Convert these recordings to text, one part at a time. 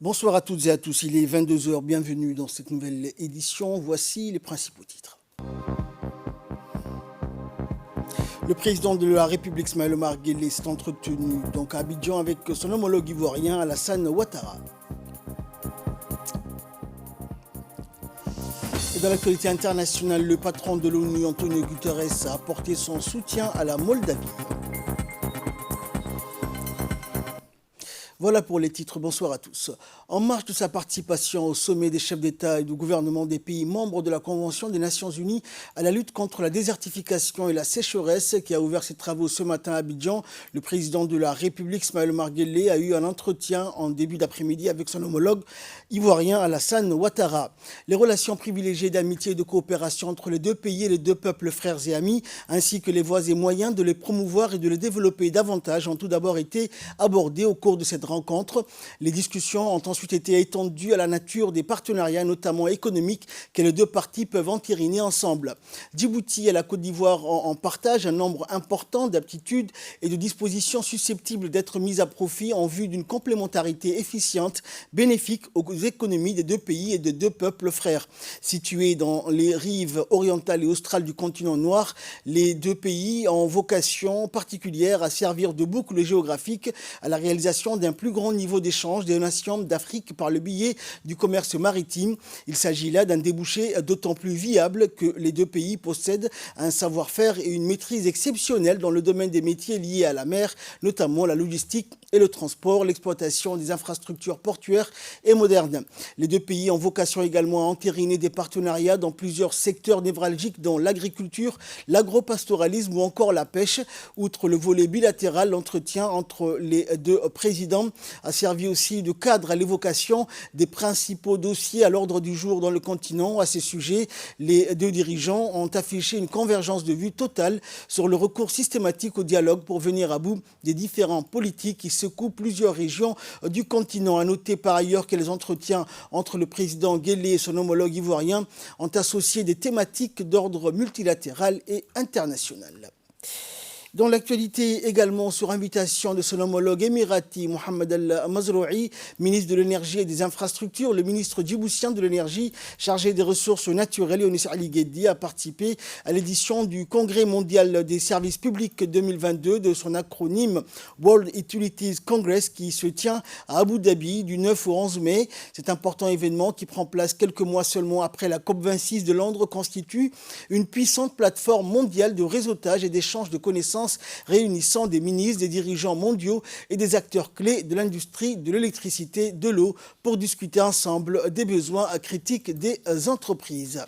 Bonsoir à toutes et à tous, il est 22 heures. Bienvenue dans cette nouvelle édition. Voici les principaux titres. Le président de la République, Ismaël Omar Guelleh, s'est entretenu donc à Abidjan avec son homologue ivoirien, Alassane Ouattara. Et dans l'actualité internationale, le patron de l'ONU, Antonio Guterres, a apporté son soutien à la Moldavie. Voilà pour les titres, bonsoir à tous. En marge de sa participation au sommet des chefs d'État et de gouvernement des pays membres de la Convention des Nations Unies à la lutte contre la désertification et la sécheresse qui a ouvert ses travaux ce matin à Abidjan, le président de la République, Ismaël Omar Guelleh, a eu un entretien en début d'après-midi avec son homologue ivoirien Alassane Ouattara. Les relations privilégiées d'amitié et de coopération entre les deux pays et les deux peuples frères et amis, ainsi que les voies et moyens de les promouvoir et de les développer davantage, ont tout d'abord été abordés au cours de cette rencontre. Les discussions ont ensuite été étendues à la nature des partenariats, notamment économiques, que les deux parties peuvent entériner ensemble. Djibouti et la Côte d'Ivoire en partagent un nombre important d'aptitudes et de dispositions susceptibles d'être mises à profit en vue d'une complémentarité efficiente, bénéfique aux économies des deux pays et des deux peuples frères. Situés dans les rives orientales et australes du continent noir, les deux pays ont vocation particulière à servir de boucle géographique à la réalisation d'un plus grand niveau d'échange des nations d'Afrique par le biais du commerce maritime. Il s'agit là d'un débouché d'autant plus viable que les deux pays possèdent un savoir-faire et une maîtrise exceptionnelle dans le domaine des métiers liés à la mer, notamment la logistique et le transport, l'exploitation des infrastructures portuaires et modernes. Les deux pays ont vocation également à entériner des partenariats dans plusieurs secteurs névralgiques, dont l'agriculture, l'agropastoralisme ou encore la pêche. Outre le volet bilatéral, l'entretien entre les deux présidents a servi aussi de cadre à l'évocation des principaux dossiers à l'ordre du jour dans le continent. À ces sujets, les deux dirigeants ont affiché une convergence de vues totale sur le recours systématique au dialogue pour venir à bout des différents politiques qui secouent plusieurs régions du continent. À noter par ailleurs que les entretiens entre le président Guelleh et son homologue ivoirien ont associé des thématiques d'ordre multilatéral et international. Dans l'actualité également, sur invitation de son homologue émirati Mohamed Al-Mazroui, ministre de l'énergie et des infrastructures, le ministre djiboutien de l'énergie chargé des ressources naturelles, Younis Ali Gueddi, a participé à l'édition du Congrès mondial des services publics 2022 de son acronyme World Utilities Congress qui se tient à Abu Dhabi du 9 au 11 mai. Cet important événement qui prend place quelques mois seulement après la COP26 de Londres constitue une puissante plateforme mondiale de réseautage et d'échange de connaissances réunissant des ministres, des dirigeants mondiaux et des acteurs clés de l'industrie de l'électricité, de l'eau, pour discuter ensemble des besoins critiques des entreprises.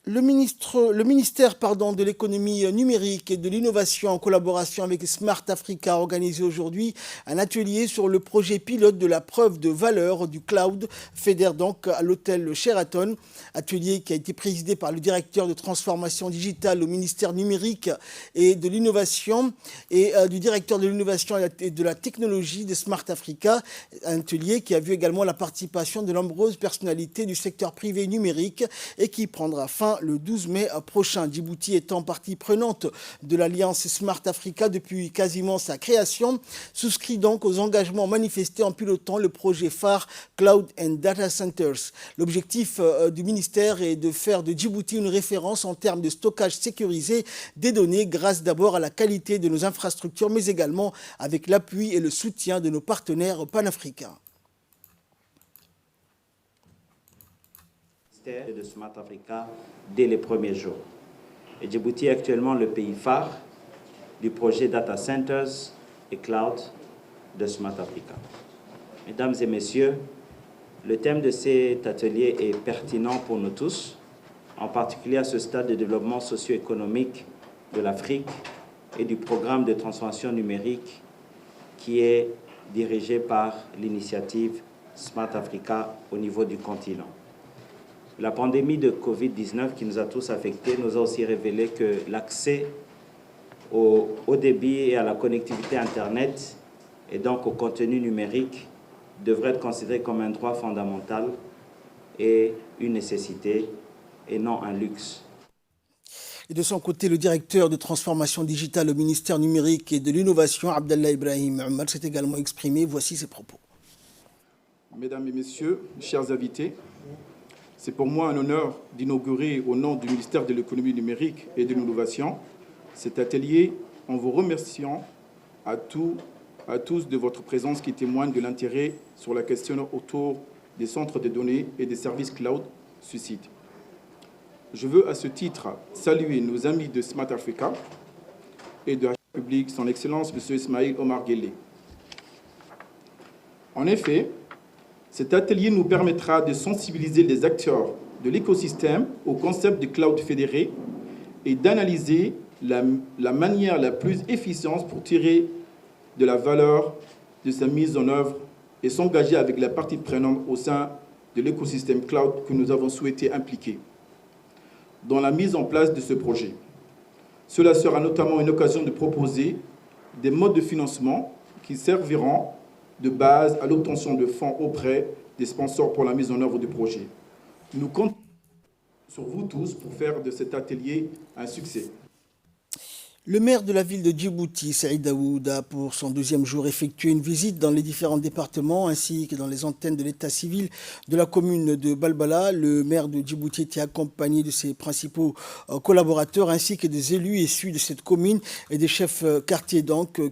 Le ministère de l'économie numérique et de l'innovation en collaboration avec Smart Africa a organisé aujourd'hui un atelier sur le projet pilote de la preuve de valeur du cloud, fédère donc à l'hôtel Sheraton. Atelier qui a été présidé par le directeur de transformation digitale au ministère numérique et de l'innovation et du directeur de l'innovation et de la technologie de Smart Africa. Un atelier qui a vu également la participation de nombreuses personnalités du secteur privé numérique et qui prendra fin le 12 mai prochain. Djibouti étant partie prenante de l'Alliance Smart Africa depuis quasiment sa création, souscrit donc aux engagements manifestés en pilotant le projet phare Cloud and Data Centers. L'objectif du ministère est de faire de Djibouti une référence en termes de stockage sécurisé des données grâce d'abord à la qualité de nos infrastructures, mais également avec l'appui et le soutien de nos partenaires panafricains. De Smart Africa dès les premiers jours. Et Djibouti est actuellement le pays phare du projet Data Centers et Cloud de Smart Africa. Mesdames et messieurs, le thème de cet atelier est pertinent pour nous tous, en particulier à ce stade de développement socio-économique de l'Afrique et du programme de transformation numérique qui est dirigé par l'initiative Smart Africa au niveau du continent. La pandémie de Covid-19 qui nous a tous affectés nous a aussi révélé que l'accès au haut débit et à la connectivité Internet et donc au contenu numérique devrait être considéré comme un droit fondamental et une nécessité et non un luxe. Et de son côté, le directeur de transformation digitale au ministère numérique et de l'innovation, Abdallah Ibrahim Omar, s'est également exprimé. Voici ses propos. Mesdames et messieurs, chers invités, c'est pour moi un honneur d'inaugurer au nom du ministère de l'économie numérique et de l'innovation cet atelier en vous remerciant à tous de votre présence qui témoigne de l'intérêt sur la question autour des centres de données et des services cloud suscite. Je veux à ce titre saluer nos amis de Smart Africa et de la République, son Excellence M. Ismail Omar Guelleh. En effet, cet atelier nous permettra de sensibiliser les acteurs de l'écosystème au concept de cloud fédéré et d'analyser la manière la plus efficiente pour tirer de la valeur de sa mise en œuvre et s'engager avec la partie prenante au sein de l'écosystème cloud que nous avons souhaité impliquer dans la mise en place de ce projet. Cela sera notamment une occasion de proposer des modes de financement qui serviront de base à l'obtention de fonds auprès des sponsors pour la mise en œuvre du projet. Nous comptons sur vous tous pour faire de cet atelier un succès. Le maire de la ville de Djibouti, Saïd Daoud, a pour son deuxième jour effectué une visite dans les différents départements ainsi que dans les antennes de l'état civil de la commune de Balbala. Le maire de Djibouti était accompagné de ses principaux collaborateurs ainsi que des élus issus de cette commune et des chefs quartiers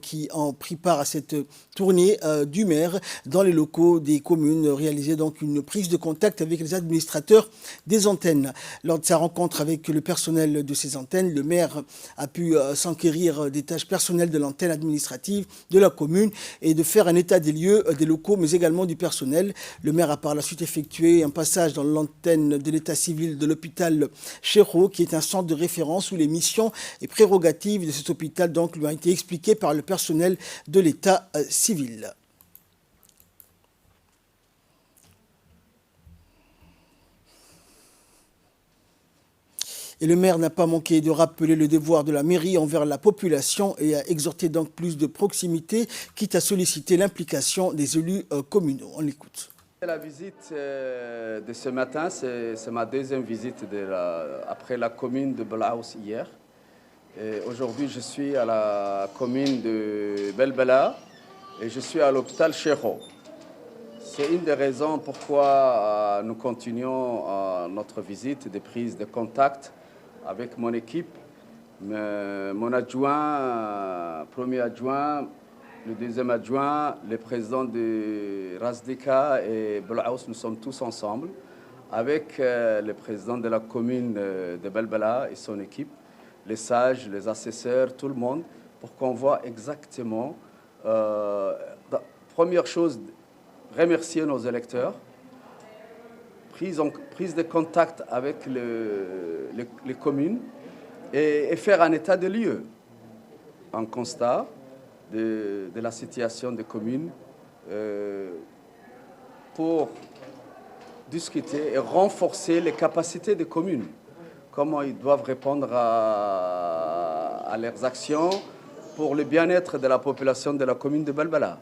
qui ont pris part à cette tournée du maire dans les locaux des communes, réalisait donc une prise de contact avec les administrateurs des antennes. Lors de sa rencontre avec le personnel de ces antennes, le maire a pu s'enquérir des tâches personnelles de l'antenne administrative de la commune et de faire un état des lieux des locaux, mais également du personnel. Le maire a par la suite effectué un passage dans l'antenne de l'état civil de l'hôpital Chéro, qui est un centre de référence où les missions et prérogatives de cet hôpital lui ont été expliquées par le personnel de l'état civil. Et le maire n'a pas manqué de rappeler le devoir de la mairie envers la population et a exhorté donc plus de proximité, quitte à solliciter l'implication des élus communaux. On l'écoute. La visite de ce matin, c'est ma deuxième visite après la commune de Belhaus hier. Aujourd'hui, je suis à la commune de Belbela et je suis à l'hôpital Chéro. C'est une des raisons pourquoi nous continuons notre visite de prise de contact avec mon équipe, mon adjoint, premier adjoint, le deuxième adjoint, le président de Rasdika et Belhaus, nous sommes tous ensemble, avec le président de la commune de Belbela et son équipe, les sages, les assesseurs, tout le monde, pour qu'on voit exactement, première chose, remercier nos électeurs, prise de contact avec les communes et faire un état de lieu, un constat de la situation des communes pour discuter et renforcer les capacités des communes, comment ils doivent répondre à leurs actions pour le bien-être de la population de la commune de Belbela.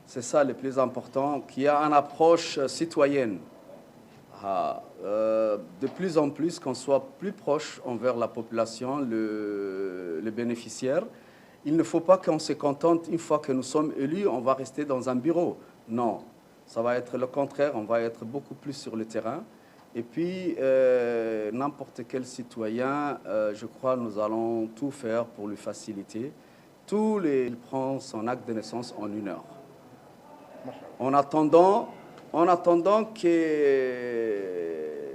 C'est ça le plus important, qu'il y a une approche citoyenne. De plus en plus, qu'on soit plus proche envers la population, les bénéficiaires. Il ne faut pas qu'on se contente, une fois que nous sommes élus, on va rester dans un bureau. Non, ça va être le contraire, on va être beaucoup plus sur le terrain. Et puis, n'importe quel citoyen, je crois, nous allons tout faire pour lui faciliter. Il prend son acte de naissance en 1 heure. En attendant que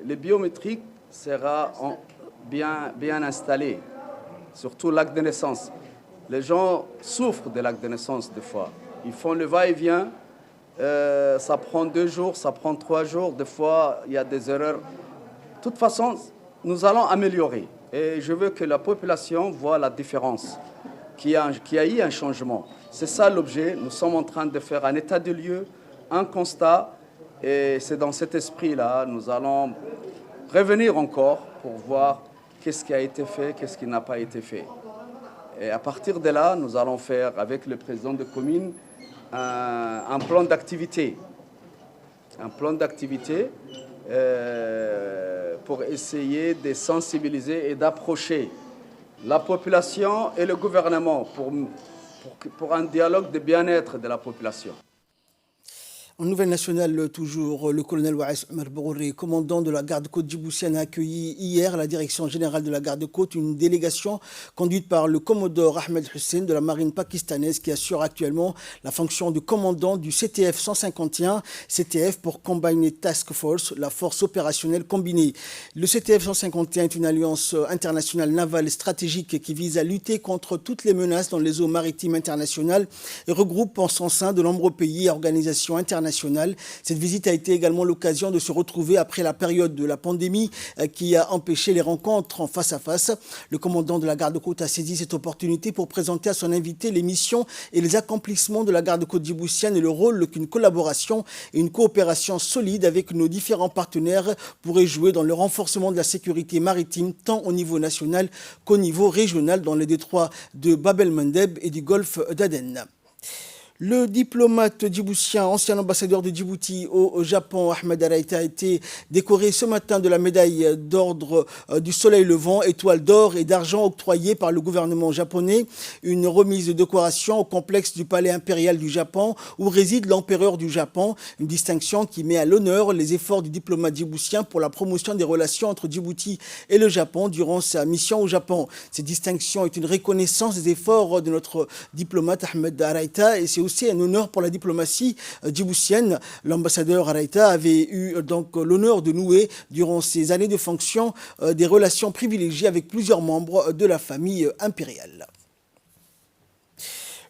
le biométrique sera bien installé, surtout l'acte de naissance. Les gens souffrent de l'acte de naissance des fois. Ils font le va-et-vient, ça prend 2 jours, ça prend 3 jours, des fois il y a des erreurs. De toute façon, nous allons améliorer. Et je veux que la population voit la différence, qu'il y a eu un changement. C'est ça l'objet. Nous sommes en train de faire un état de lieu, un constat. Et c'est dans cet esprit-là, nous allons revenir encore pour voir qu'est-ce qui a été fait, qu'est-ce qui n'a pas été fait. Et à partir de là, nous allons faire avec le président de commune un plan d'activité. Un plan d'activité pour essayer de sensibiliser et d'approcher la population et le gouvernement pour un dialogue de bien-être de la population. En nouvelle nationale, toujours, le colonel Waïs Omar Bougourri, commandant de la garde-côte djiboutienne, a accueilli hier à la direction générale de la garde-côte une délégation conduite par le commodore Ahmed Hussein de la marine pakistanaise qui assure actuellement la fonction de commandant du CTF 151, CTF pour Combined Task Force, la force opérationnelle combinée. Le CTF 151 est une alliance internationale navale stratégique qui vise à lutter contre toutes les menaces dans les eaux maritimes internationales et regroupe en son sein de nombreux pays et organisations internationales. Cette visite a été également l'occasion de se retrouver après la période de la pandémie qui a empêché les rencontres en face à face. Le commandant de la garde-côte a saisi cette opportunité pour présenter à son invité les missions et les accomplissements de la garde-côte djiboutienne et le rôle qu'une collaboration et une coopération solide avec nos différents partenaires pourraient jouer dans le renforcement de la sécurité maritime tant au niveau national qu'au niveau régional dans les détroits de Bab el-Mandeb et du golfe d'Aden. Le diplomate djiboutien, ancien ambassadeur de Djibouti au Japon, Ahmed Araïta, a été décoré ce matin de la médaille d'ordre du Soleil Levant, étoile d'or et d'argent octroyée par le gouvernement japonais. Une remise de décoration au complexe du Palais impérial du Japon où réside l'empereur du Japon. Une distinction qui met à l'honneur les efforts du diplomate djiboutien pour la promotion des relations entre Djibouti et le Japon durant sa mission au Japon. Cette distinction est une reconnaissance des efforts de notre diplomate Ahmed Araïta et c'est aussi un honneur pour la diplomatie djiboutienne. L'ambassadeur Araïta avait eu donc l'honneur de nouer durant ses années de fonction des relations privilégiées avec plusieurs membres de la famille impériale.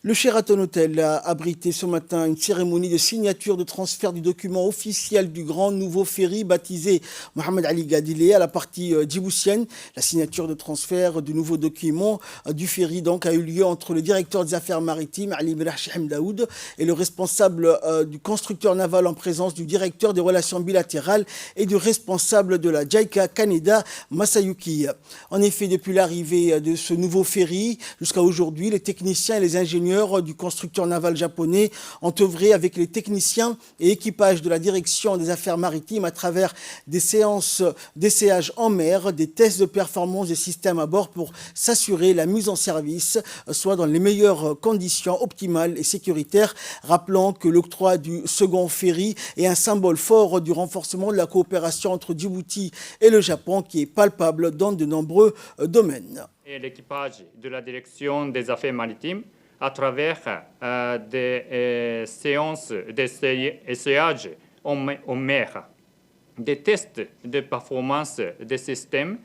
Le Sheraton Hotel a abrité ce matin une cérémonie de signature de transfert du document officiel du grand nouveau ferry baptisé Mohamed Ali Gadilé à la partie djiboutienne. La signature de transfert du nouveau document du ferry donc a eu lieu entre le directeur des affaires maritimes Ali Merah Chehem Daoud et le responsable du constructeur naval en présence du directeur des relations bilatérales et du responsable de la JICA Kaneda Masayuki. En effet, depuis l'arrivée de ce nouveau ferry jusqu'à aujourd'hui, les techniciens et les ingénieurs du constructeur naval japonais ont œuvré avec les techniciens et équipages de la direction des affaires maritimes à travers des séances d'essayage en mer, des tests de performance des systèmes à bord pour s'assurer la mise en service, soit dans les meilleures conditions optimales et sécuritaires. Rappelons que l'octroi du second ferry est un symbole fort du renforcement de la coopération entre Djibouti et le Japon qui est palpable dans de nombreux domaines. Et l'équipage de la direction des affaires maritimes à travers des séances d'essayage en mer, des tests de performance des systèmes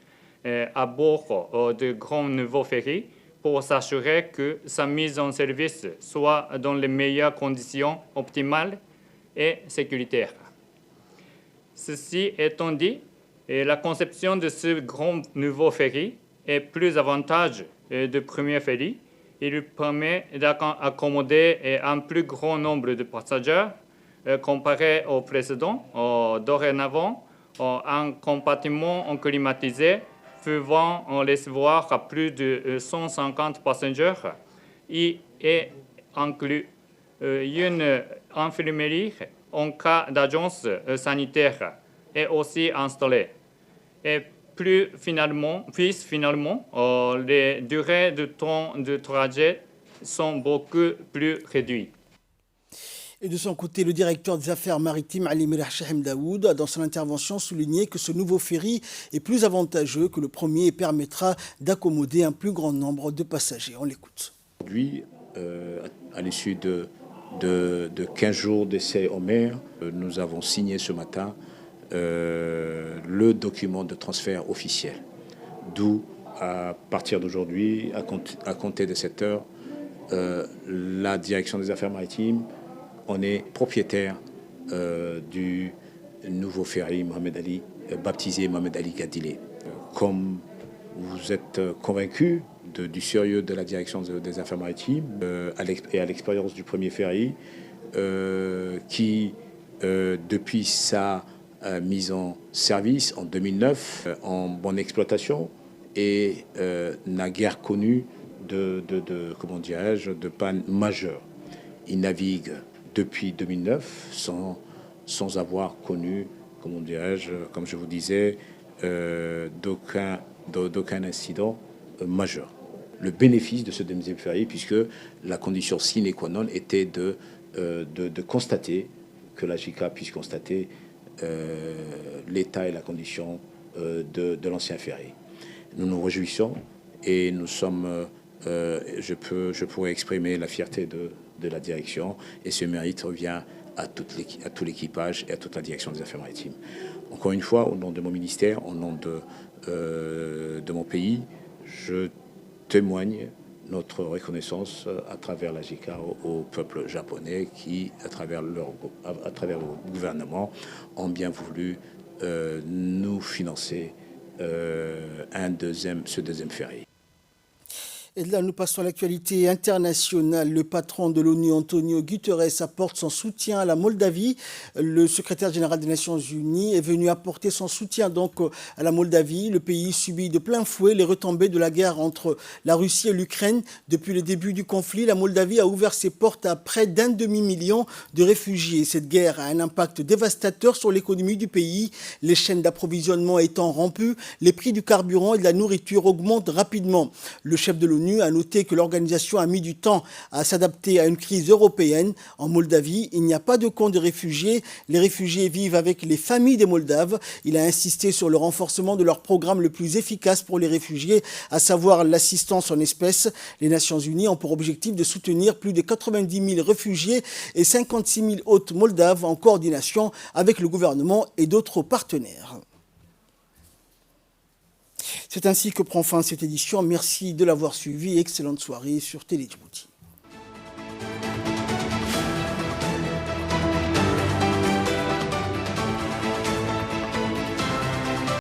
à bord de grands nouveaux ferries pour s'assurer que sa mise en service soit dans les meilleures conditions optimales et sécuritaires. Ceci étant dit, la conception de ce grand nouveau ferry est plus avantageuse du premier ferry. Il permet d'accommoder un plus grand nombre de passagers comparé au précédent. Dorénavant, un compartiment climatisé pouvant recevoir plus de 150 passagers et inclut une infirmerie en cas d'urgence sanitaire est aussi installée. Et puis finalement, les durées de temps de trajet sont beaucoup plus réduites. Et de son côté, le directeur des affaires maritimes, Ali Merah Chehem Daoud, a dans son intervention souligné que ce nouveau ferry est plus avantageux que le premier et permettra d'accommoder un plus grand nombre de passagers. On l'écoute. Aujourd'hui, à l'issue de 15 jours d'essai en mer, nous avons signé ce matin le document de transfert officiel. D'où, à partir d'aujourd'hui, à compter de cette heure, la direction des affaires maritimes, on est propriétaire du nouveau ferry Mohamed Ali, baptisé Mohamed Ali Gadilé. Comme vous êtes convaincus du sérieux de la direction des affaires maritimes et à l'expérience du premier ferry, qui, depuis sa mise en service en 2009, en bonne exploitation, et n'a guère connu de panne majeure. Il navigue depuis 2009 sans avoir connu, comme je vous disais, d'aucun incident majeur. le bénéfice de ce deuxième férié, puisque la condition sine qua non était de constater, que la JICA puisse constater l'état et la condition de l'ancien férié. Nous nous réjouissons et nous sommes, je pourrais exprimer la fierté de la direction, et ce mérite revient à tout l'équipage et à toute la direction des affaires maritimes. Encore une fois, au nom de mon ministère, au nom de mon pays, je témoigne notre reconnaissance à travers la JICA au peuple japonais qui, à travers le gouvernement, ont bien voulu nous financer ce deuxième férié. Et là, nous passons à l'actualité internationale. Le patron de l'ONU, Antonio Guterres, apporte son soutien à la Moldavie. Le secrétaire général des Nations Unies est venu apporter son soutien donc à la Moldavie. Le pays subit de plein fouet les retombées de la guerre entre la Russie et l'Ukraine. Depuis le début du conflit, la Moldavie a ouvert ses portes à près d'un demi-million de réfugiés. Cette guerre a un impact dévastateur sur l'économie du pays. Les chaînes d'approvisionnement étant rompues, les prix du carburant et de la nourriture augmentent rapidement. Le chef de l'ONU a noté que l'organisation a mis du temps à s'adapter à une crise européenne. En Moldavie, il n'y a pas de camp de réfugiés. Les réfugiés vivent avec les familles des Moldaves. Il a insisté sur le renforcement de leur programme le plus efficace pour les réfugiés, à savoir l'assistance en espèces. Les Nations Unies ont pour objectif de soutenir plus de 90 000 réfugiés et 56 000 hôtes moldaves en coordination avec le gouvernement et d'autres partenaires. C'est ainsi que prend fin cette édition. Merci de l'avoir suivi. Excellente soirée sur Télé Djibouti.